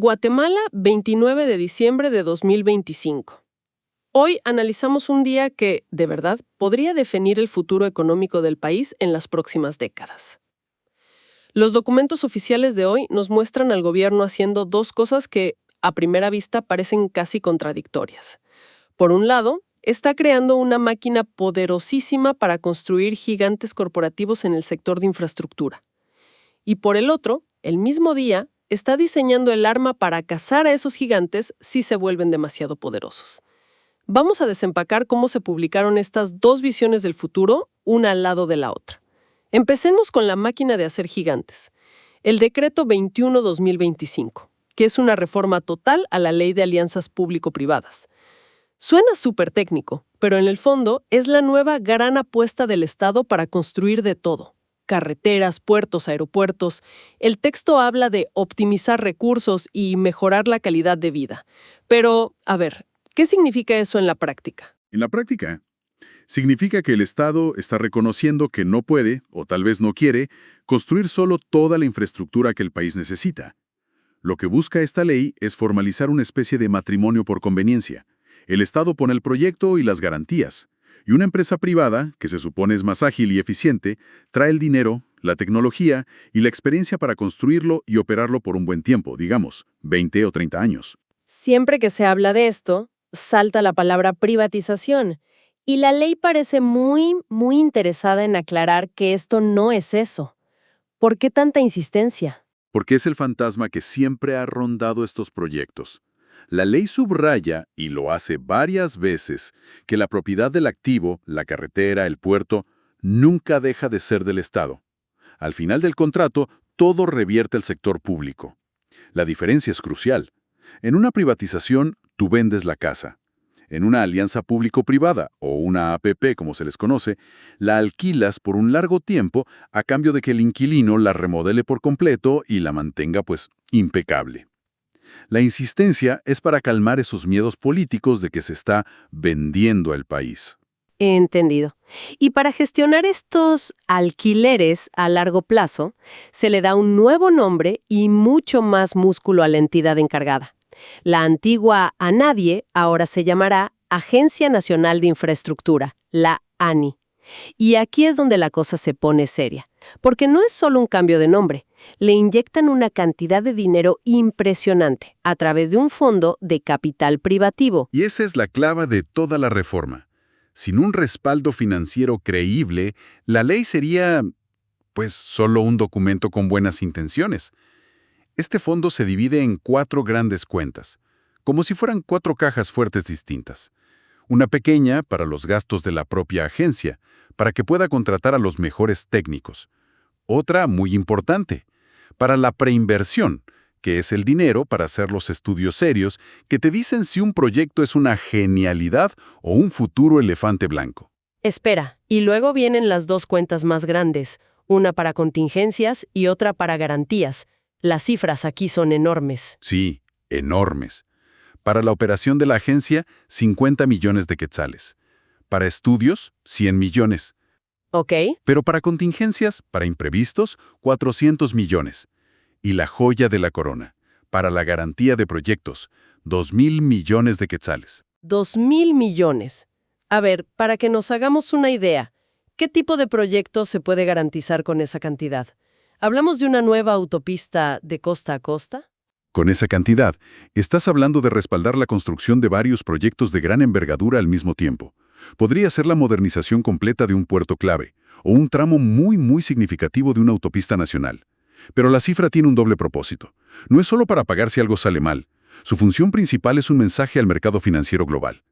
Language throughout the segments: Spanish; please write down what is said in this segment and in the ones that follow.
Guatemala, 29 de diciembre de 2025. Hoy analizamos un día que, de verdad, podría definir el futuro económico del país en las próximas décadas. Los documentos oficiales de hoy nos muestran al gobierno haciendo dos cosas que, a primera vista, parecen casi contradictorias. Por un lado, está creando una máquina poderosísima para construir gigantes corporativos en el sector de infraestructura. Y por el otro, el mismo día, está diseñando el arma para cazar a esos gigantes si se vuelven demasiado poderosos. Vamos a desempacar cómo se publicaron estas dos visiones del futuro, una al lado de la otra. Empecemos con la máquina de hacer gigantes, el Decreto 21-2025, que es una reforma total a la Ley de Alianzas Público-Privadas. Suena súper técnico, pero en el fondo es la nueva gran apuesta del Estado para construir de todo. Carreteras, puertos, aeropuertos. El texto habla de optimizar recursos y mejorar la calidad de vida. Pero, a ver, ¿qué significa eso en la práctica? En la práctica, significa que el Estado está reconociendo que no puede, o tal vez no quiere, construir solo toda la infraestructura que el país necesita. Lo que busca esta ley es formalizar una especie de matrimonio por conveniencia. El Estado pone el proyecto y las garantías. Y una empresa privada, que se supone es más ágil y eficiente, trae el dinero, la tecnología y la experiencia para construirlo y operarlo por un buen tiempo, digamos, 20 o 30 años. Siempre que se habla de esto, salta la palabra privatización. Y la ley parece muy interesada en aclarar que esto no es eso. ¿Por qué tanta insistencia? Porque es el fantasma que siempre ha rondado estos proyectos. La ley subraya, y lo hace varias veces, que la propiedad del activo, la carretera, el puerto, nunca deja de ser del Estado. Al final del contrato, todo revierte al sector público. La diferencia es crucial. En una privatización, tú vendes la casa. En una alianza público-privada, o una APP como se les conoce, la alquilas por un largo tiempo a cambio de que el inquilino la remodele por completo y la mantenga, impecable. La insistencia es para calmar esos miedos políticos de que se está vendiendo el país. Entendido. Y para gestionar estos alquileres a largo plazo, se le da un nuevo nombre y mucho más músculo a la entidad encargada. La antigua ANADIE ahora se llamará Agencia Nacional de Infraestructura, la ANI. Y aquí es donde la cosa se pone seria, porque no es solo un cambio de nombre. Le inyectan una cantidad de dinero impresionante a través de un fondo de capital privativo. Y esa es la clave de toda la reforma. Sin un respaldo financiero creíble, la ley sería, solo un documento con buenas intenciones. Este fondo se divide en 4 grandes cuentas, como si fueran 4 cajas fuertes distintas. Una pequeña para los gastos de la propia agencia, para que pueda contratar a los mejores técnicos. Otra, muy importante, para la preinversión, que es el dinero para hacer los estudios serios que te dicen si un proyecto es una genialidad o un futuro elefante blanco. Espera, y luego vienen las 2 cuentas más grandes, una para contingencias y otra para garantías. Las cifras aquí son enormes. Sí, enormes. Para la operación de la agencia, 50 millones de quetzales. Para estudios, 100 millones. ¿Ok? Pero para contingencias, para imprevistos, 400 millones. Y la joya de la corona, para la garantía de proyectos, 2.000 millones de quetzales. 2.000 millones. A ver, para que nos hagamos una idea, ¿qué tipo de proyecto se puede garantizar con esa cantidad? ¿Hablamos de una nueva autopista de costa a costa? Con esa cantidad, estás hablando de respaldar la construcción de varios proyectos de gran envergadura al mismo tiempo. Podría ser la modernización completa de un puerto clave, o un tramo muy significativo de una autopista nacional. Pero la cifra tiene un doble propósito. No es solo para pagar si algo sale mal. Su función principal es un mensaje al mercado financiero global.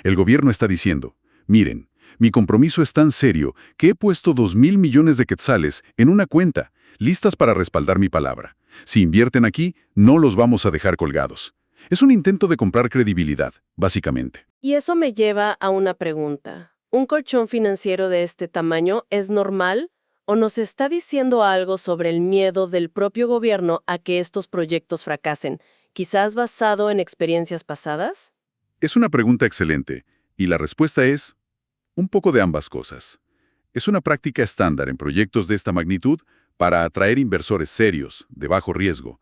El gobierno está diciendo, miren, mi compromiso es tan serio que he puesto 2.000 millones de quetzales en una cuenta, listas para respaldar mi palabra. Si invierten aquí, no los vamos a dejar colgados. Es un intento de comprar credibilidad, básicamente. Y eso me lleva a una pregunta. ¿Un colchón financiero de este tamaño es normal? ¿O nos está diciendo algo sobre el miedo del propio gobierno a que estos proyectos fracasen, quizás basado en experiencias pasadas? Es una pregunta excelente, y la respuesta es un poco de ambas cosas. Es una práctica estándar en proyectos de esta magnitud para atraer inversores serios, de bajo riesgo.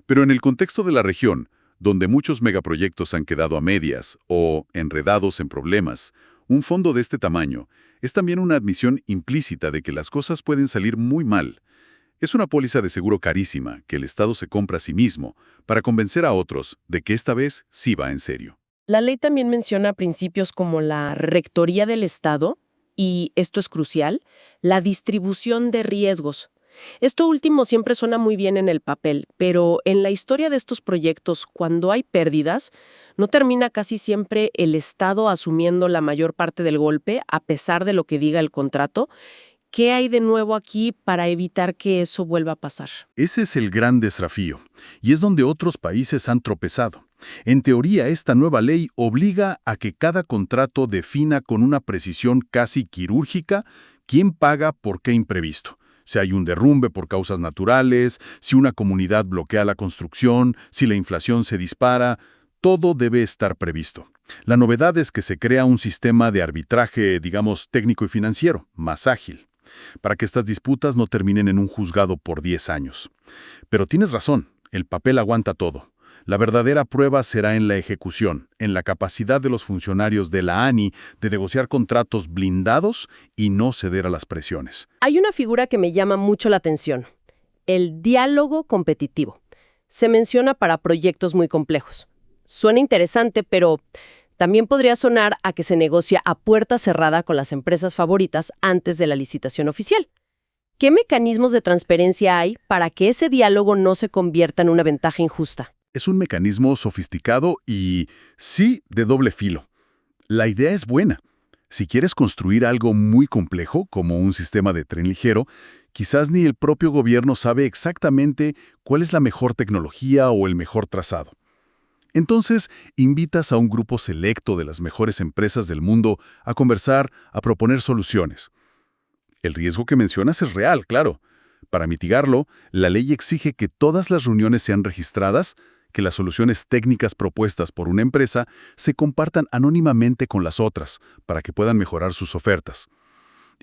Pero en el contexto de la región, donde muchos megaproyectos han quedado a medias o enredados en problemas, un fondo de este tamaño es también una admisión implícita de que las cosas pueden salir muy mal. Es una póliza de seguro carísima que el Estado se compra a sí mismo para convencer a otros de que esta vez sí va en serio. La ley también menciona principios como la rectoría del Estado y, esto es crucial, la distribución de riesgos. Esto último siempre suena muy bien en el papel, pero en la historia de estos proyectos, cuando hay pérdidas, no termina casi siempre el Estado asumiendo la mayor parte del golpe, a pesar de lo que diga el contrato. ¿Qué hay de nuevo aquí para evitar que eso vuelva a pasar? Ese es el gran desafío, y es donde otros países han tropezado. En teoría, esta nueva ley obliga a que cada contrato defina con una precisión casi quirúrgica quién paga por qué imprevisto. Si hay un derrumbe por causas naturales, si una comunidad bloquea la construcción, si la inflación se dispara, todo debe estar previsto. La novedad es que se crea un sistema de arbitraje, digamos, técnico y financiero, más ágil, para que estas disputas no terminen en un juzgado por 10 años. Pero tienes razón, el papel aguanta todo. La verdadera prueba será en la ejecución, en la capacidad de los funcionarios de la ANI de negociar contratos blindados y no ceder a las presiones. Hay una figura que me llama mucho la atención, el diálogo competitivo. Se menciona para proyectos muy complejos. Suena interesante, pero también podría sonar a que se negocia a puerta cerrada con las empresas favoritas antes de la licitación oficial. ¿Qué mecanismos de transparencia hay para que ese diálogo no se convierta en una ventaja injusta? Es un mecanismo sofisticado y, sí, de doble filo. La idea es buena. Si quieres construir algo muy complejo, como un sistema de tren ligero, quizás ni el propio gobierno sabe exactamente cuál es la mejor tecnología o el mejor trazado. Entonces, invitas a un grupo selecto de las mejores empresas del mundo a conversar, a proponer soluciones. El riesgo que mencionas es real, claro. Para mitigarlo, la ley exige que todas las reuniones sean registradas, que las soluciones técnicas propuestas por una empresa se compartan anónimamente con las otras, para que puedan mejorar sus ofertas.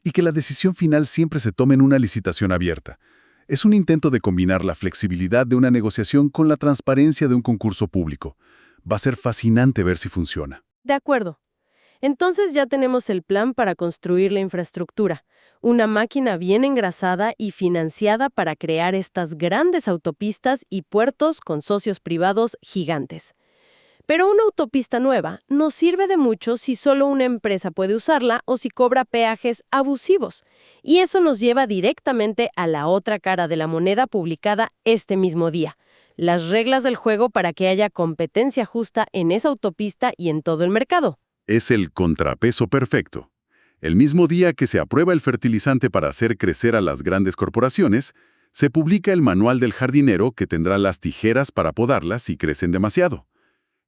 Y que la decisión final siempre se tome en una licitación abierta. Es un intento de combinar la flexibilidad de una negociación con la transparencia de un concurso público. Va a ser fascinante ver si funciona. De acuerdo. Entonces ya tenemos el plan para construir la infraestructura, una máquina bien engrasada y financiada para crear estas grandes autopistas y puertos con socios privados gigantes. Pero una autopista nueva no sirve de mucho si solo una empresa puede usarla o si cobra peajes abusivos. Y eso nos lleva directamente a la otra cara de la moneda publicada este mismo día: las reglas del juego para que haya competencia justa en esa autopista y en todo el mercado. Es el contrapeso perfecto. El mismo día que se aprueba el fertilizante para hacer crecer a las grandes corporaciones, se publica el manual del jardinero que tendrá las tijeras para podarlas si crecen demasiado.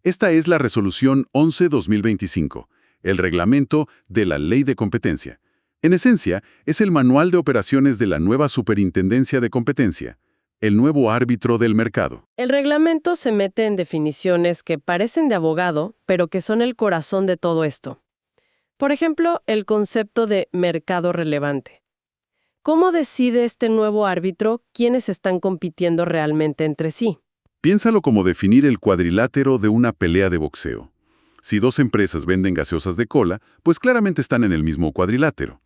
Esta es la Resolución 11-2025, el reglamento de la Ley de Competencia. En esencia, es el manual de operaciones de la nueva Superintendencia de Competencia, el nuevo árbitro del mercado. El reglamento se mete en definiciones que parecen de abogado, pero que son el corazón de todo esto. Por ejemplo, el concepto de mercado relevante. ¿Cómo decide este nuevo árbitro quiénes están compitiendo realmente entre sí? Piénsalo como definir el cuadrilátero de una pelea de boxeo. Si dos empresas venden gaseosas de cola, pues claramente están en el mismo cuadrilátero.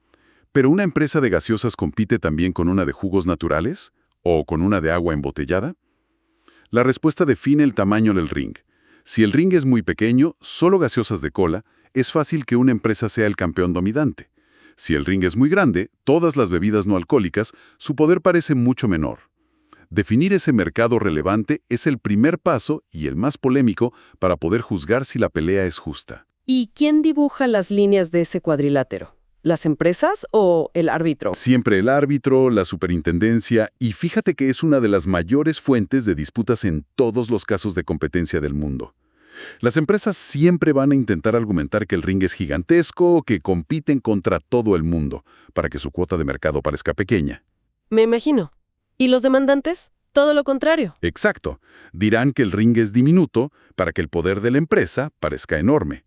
¿Pero una empresa de gaseosas compite también con una de jugos naturales? ¿O con una de agua embotellada? La respuesta define el tamaño del ring. Si el ring es muy pequeño, solo gaseosas de cola, es fácil que una empresa sea el campeón dominante. Si el ring es muy grande, todas las bebidas no alcohólicas, su poder parece mucho menor. Definir ese mercado relevante es el primer paso y el más polémico para poder juzgar si la pelea es justa. ¿Y quién dibuja las líneas de ese cuadrilátero? ¿Las empresas o el árbitro? Siempre el árbitro, la superintendencia, y fíjate que es una de las mayores fuentes de disputas en todos los casos de competencia del mundo. Las empresas siempre van a intentar argumentar que el ring es gigantesco o que compiten contra todo el mundo, para que su cuota de mercado parezca pequeña. Me imagino. ¿Y los demandantes? Todo lo contrario. Exacto. Dirán que el ring es diminuto para que el poder de la empresa parezca enorme.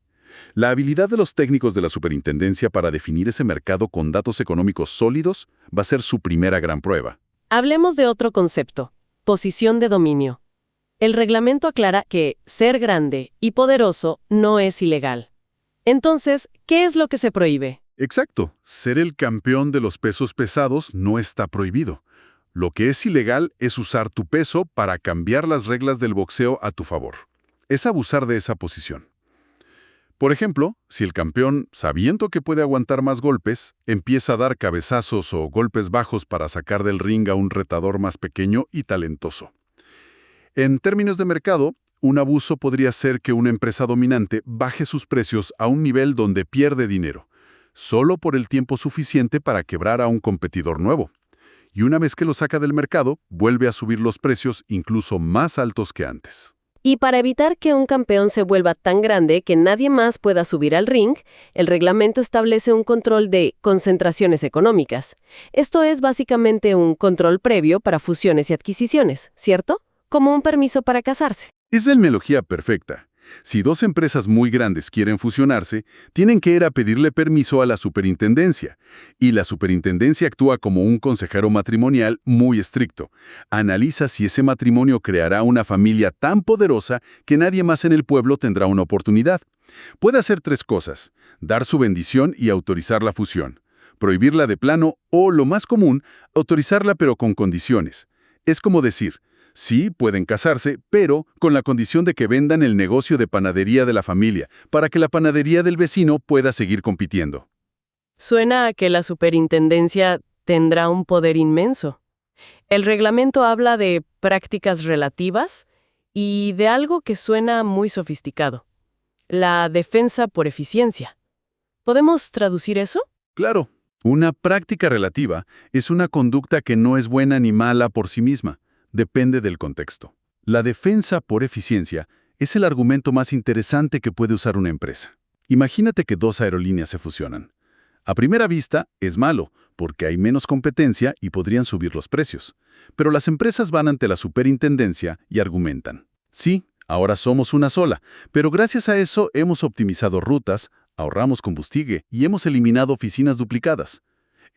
La habilidad de los técnicos de la superintendencia para definir ese mercado con datos económicos sólidos va a ser su primera gran prueba. Hablemos de otro concepto: posición de dominio. El reglamento aclara que ser grande y poderoso no es ilegal. Entonces, ¿qué es lo que se prohíbe? Exacto, ser el campeón de los pesos pesados no está prohibido. Lo que es ilegal es usar tu peso para cambiar las reglas del boxeo a tu favor. Es abusar de esa posición. Por ejemplo, si el campeón, sabiendo que puede aguantar más golpes, empieza a dar cabezazos o golpes bajos para sacar del ring a un retador más pequeño y talentoso. En términos de mercado, un abuso podría ser que una empresa dominante baje sus precios a un nivel donde pierde dinero, solo por el tiempo suficiente para quebrar a un competidor nuevo. Y una vez que lo saca del mercado, vuelve a subir los precios incluso más altos que antes. Y para evitar que un campeón se vuelva tan grande que nadie más pueda subir al ring, el reglamento establece un control de concentraciones económicas. Esto es básicamente un control previo para fusiones y adquisiciones, ¿cierto? Como un permiso para casarse. Es la analogía perfecta. Si dos empresas muy grandes quieren fusionarse, tienen que ir a pedirle permiso a la superintendencia. Y la superintendencia actúa como un consejero matrimonial muy estricto. Analiza si ese matrimonio creará una familia tan poderosa que nadie más en el pueblo tendrá una oportunidad. Puede hacer tres cosas: dar su bendición y autorizar la fusión, prohibirla de plano o, lo más común, autorizarla pero con condiciones. Es como decir: sí, pueden casarse, pero con la condición de que vendan el negocio de panadería de la familia, para que la panadería del vecino pueda seguir compitiendo. Suena a que la superintendencia tendrá un poder inmenso. El reglamento habla de prácticas relativas y de algo que suena muy sofisticado: la defensa por eficiencia. ¿Podemos traducir eso? Claro, una práctica relativa es una conducta que no es buena ni mala por sí misma. Depende del contexto. La defensa por eficiencia es el argumento más interesante que puede usar una empresa. Imagínate que dos aerolíneas se fusionan. A primera vista, es malo, porque hay menos competencia y podrían subir los precios. Pero las empresas van ante la superintendencia y argumentan: sí, ahora somos una sola, pero gracias a eso hemos optimizado rutas, ahorramos combustible y hemos eliminado oficinas duplicadas.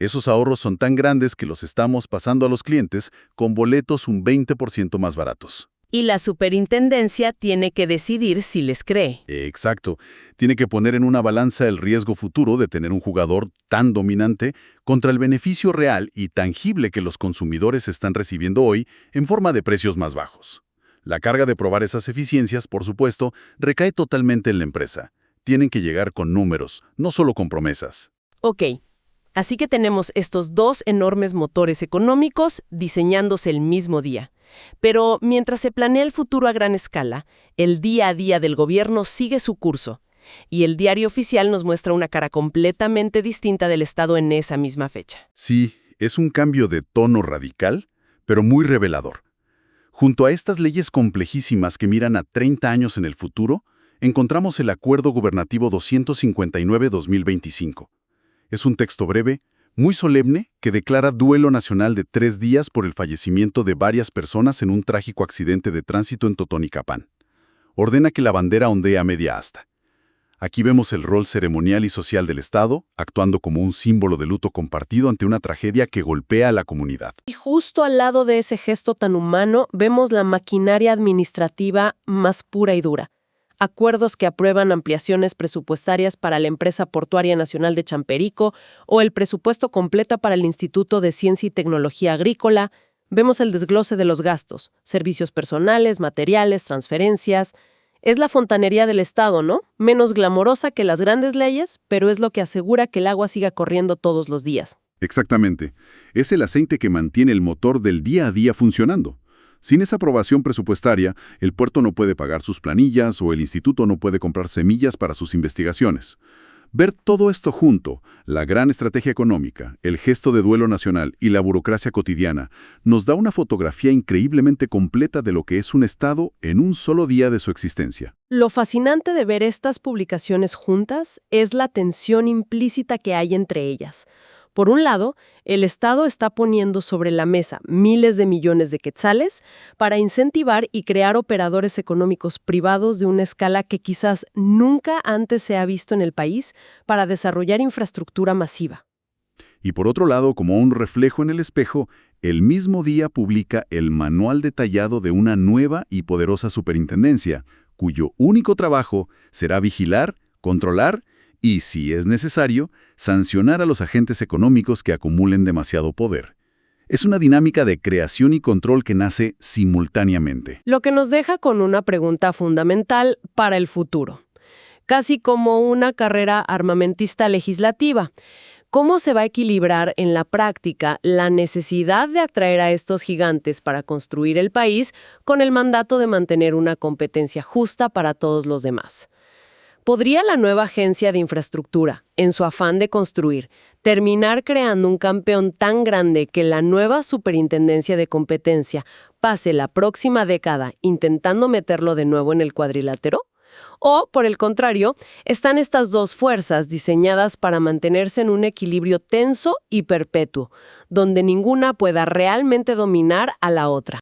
Esos ahorros son tan grandes que los estamos pasando a los clientes con boletos un 20% más baratos. Y la superintendencia tiene que decidir si les cree. Exacto. Tiene que poner en una balanza el riesgo futuro de tener un jugador tan dominante contra el beneficio real y tangible que los consumidores están recibiendo hoy en forma de precios más bajos. La carga de probar esas eficiencias, por supuesto, recae totalmente en la empresa. Tienen que llegar con números, no solo con promesas. Ok. Así que tenemos estos dos enormes motores económicos diseñándose el mismo día. Pero mientras se planea el futuro a gran escala, el día a día del gobierno sigue su curso, y el diario oficial nos muestra una cara completamente distinta del Estado en esa misma fecha. Sí, es un cambio de tono radical, pero muy revelador. Junto a estas leyes complejísimas que miran a 30 años en el futuro, encontramos el Acuerdo Gubernativo 259-2025. Es un texto breve, muy solemne, que declara duelo nacional de 3 días por el fallecimiento de varias personas en un trágico accidente de tránsito en Totonicapán. Ordena que la bandera ondee a media asta. Aquí vemos el rol ceremonial y social del Estado, actuando como un símbolo de luto compartido ante una tragedia que golpea a la comunidad. Y justo al lado de ese gesto tan humano, vemos la maquinaria administrativa más pura y dura. Acuerdos que aprueban ampliaciones presupuestarias para la Empresa Portuaria Nacional de Champerico o el presupuesto completo para el Instituto de Ciencia y Tecnología Agrícola. Vemos el desglose de los gastos, servicios personales, materiales, transferencias. Es la fontanería del Estado, ¿no? Menos glamorosa que las grandes leyes, pero es lo que asegura que el agua siga corriendo todos los días. Exactamente. Es el aceite que mantiene el motor del día a día funcionando. Sin esa aprobación presupuestaria, el puerto no puede pagar sus planillas o el instituto no puede comprar semillas para sus investigaciones. Ver todo esto junto, la gran estrategia económica, el gesto de duelo nacional y la burocracia cotidiana, nos da una fotografía increíblemente completa de lo que es un Estado en un solo día de su existencia. Lo fascinante de ver estas publicaciones juntas es la tensión implícita que hay entre ellas. Por un lado, el Estado está poniendo sobre la mesa miles de millones de quetzales para incentivar y crear operadores económicos privados de una escala que quizás nunca antes se ha visto en el país para desarrollar infraestructura masiva. Y por otro lado, como un reflejo en el espejo, el mismo día publica el manual detallado de una nueva y poderosa superintendencia, cuyo único trabajo será vigilar, controlar y, si es necesario, sancionar a los agentes económicos que acumulen demasiado poder. Es una dinámica de creación y control que nace simultáneamente. Lo que nos deja con una pregunta fundamental para el futuro. Casi como una carrera armamentista legislativa. ¿Cómo se va a equilibrar en la práctica la necesidad de atraer a estos gigantes para construir el país con el mandato de mantener una competencia justa para todos los demás? ¿Podría la nueva agencia de infraestructura, en su afán de construir, terminar creando un campeón tan grande que la nueva superintendencia de competencia pase la próxima década intentando meterlo de nuevo en el cuadrilátero? O, por el contrario, están estas dos fuerzas diseñadas para mantenerse en un equilibrio tenso y perpetuo, donde ninguna pueda realmente dominar a la otra.